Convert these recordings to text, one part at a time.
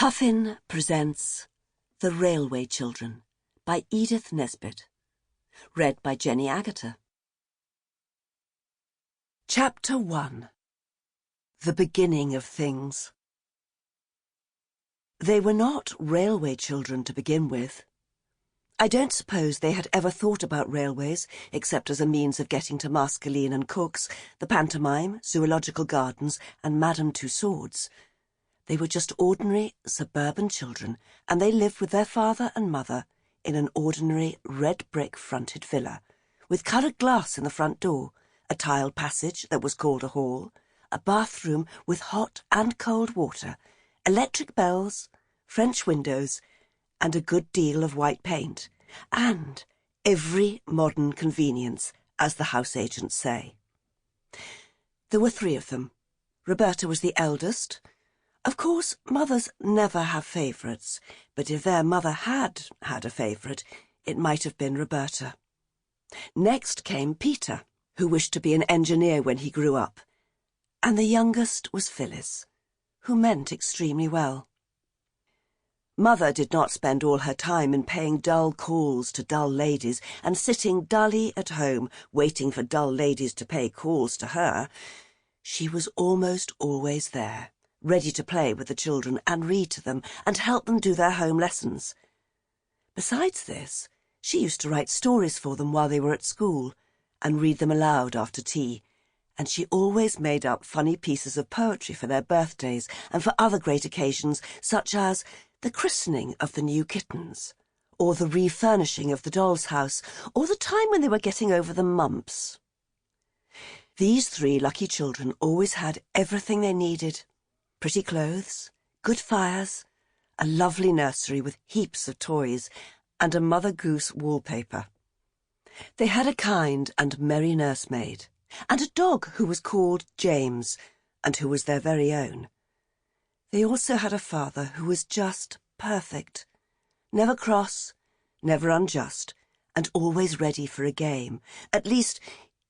Puffin presents The Railway Children by Edith Nesbit. Read by Jenny Agutter. Chapter 1. The Beginning of Things. They were not railway children to begin with. I don't suppose they had ever thought about railways, except as a means of getting to Maskelyne and Cook's, the pantomime, zoological gardens, and Madame Tussauds. They were just ordinary suburban children, and they lived with their father and mother in an ordinary red-brick-fronted villa, with coloured glass in the front door, a tiled passage that was called a hall, a bathroom with hot and cold water, electric bells, French windows, and a good deal of white paint, and every modern convenience, as the house agents say. There were 3 of them. Roberta was the eldest. Of course, mothers never have favourites, but if their mother had had a favourite, it might have been Roberta. Next came Peter, who wished to be an engineer when he grew up, and the youngest was Phyllis, who meant extremely well. Mother did not spend all her time in paying dull calls to dull ladies and sitting dully at home waiting for dull ladies to pay calls to her. She was almost always there, ready to play with the children and read to them and help them do their home lessons. Besides this, she used to write stories for them while they were at school and read them aloud after tea, and she always made up funny pieces of poetry for their birthdays and for other great occasions, such as the christening of the new kittens, or the refurnishing of the doll's house, or the time when they were getting over the mumps. These 3 lucky children always had everything they needed: pretty clothes, good fires, a lovely nursery with heaps of toys, and a Mother Goose wallpaper. They had a kind and merry nursemaid, and a dog who was called James, and who was their very own. They also had a father who was just perfect, never cross, never unjust, and always ready for a game. At least,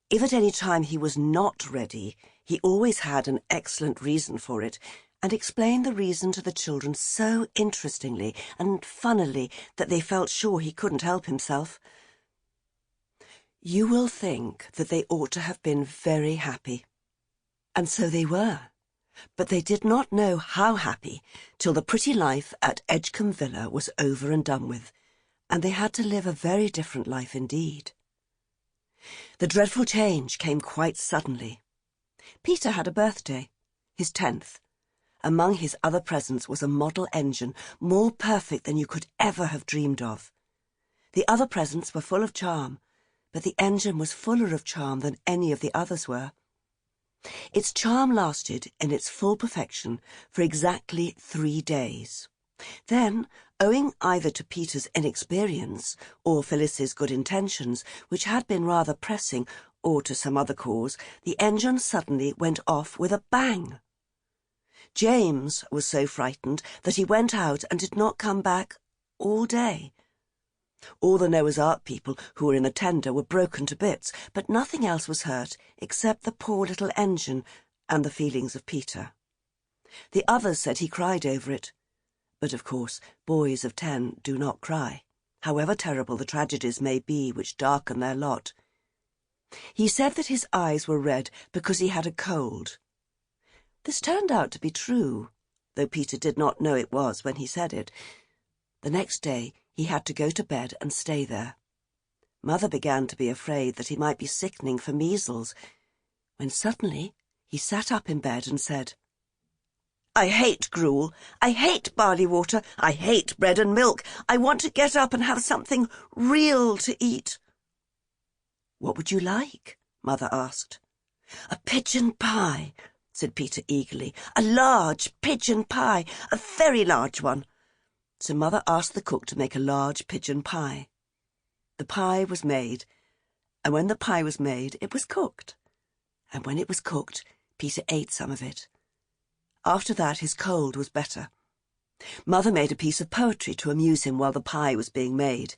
if at any time he was not ready, he always had an excellent reason for it, and explained the reason to the children so interestingly and funnily that they felt sure he couldn't help himself. You will think that they ought to have been very happy. And so they were. But they did not know how happy till the pretty life at Edgecombe Villa was over and done with, and they had to live a very different life indeed. The dreadful change came quite suddenly. Peter had a birthday, his 10th. Among his other presents was a model engine, more perfect than you could ever have dreamed of. The other presents were full of charm, but the engine was fuller of charm than any of the others were. Its charm lasted in its full perfection for exactly 3 days. Then, owing either to Peter's inexperience or Phyllis's good intentions, which had been rather pressing, or to some other cause, the engine suddenly went off with a bang. James was so frightened that he went out and did not come back all day. All the Noah's Ark people who were in the tender were broken to bits, but nothing else was hurt except the poor little engine and the feelings of Peter. The others said he cried over it, but of course boys of 10 do not cry, however terrible the tragedies may be which darken their lot. He said that his eyes were red because he had a cold. This turned out to be true, though Peter did not know it was when he said it. The next day he had to go to bed and stay there. Mother began to be afraid that he might be sickening for measles, when suddenly he sat up in bed and said, "I hate gruel, I hate barley water, I hate bread and milk. I want to get up and have something real to eat." "What would you like?" Mother asked. "A pigeon pie," said Peter eagerly. "A large pigeon pie, a very large one." So Mother asked the cook to make a large pigeon pie. The pie was made, and when the pie was made, it was cooked. And when it was cooked, Peter ate some of it. After that, his cold was better. Mother made a piece of poetry to amuse him while the pie was being made.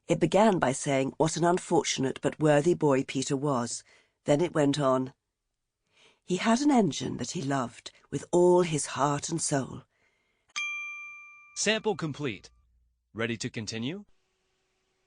It began by saying what an unfortunate but worthy boy Peter was. Then it went on. He had an engine that he loved with all his heart and soul. Sample complete. Ready to continue?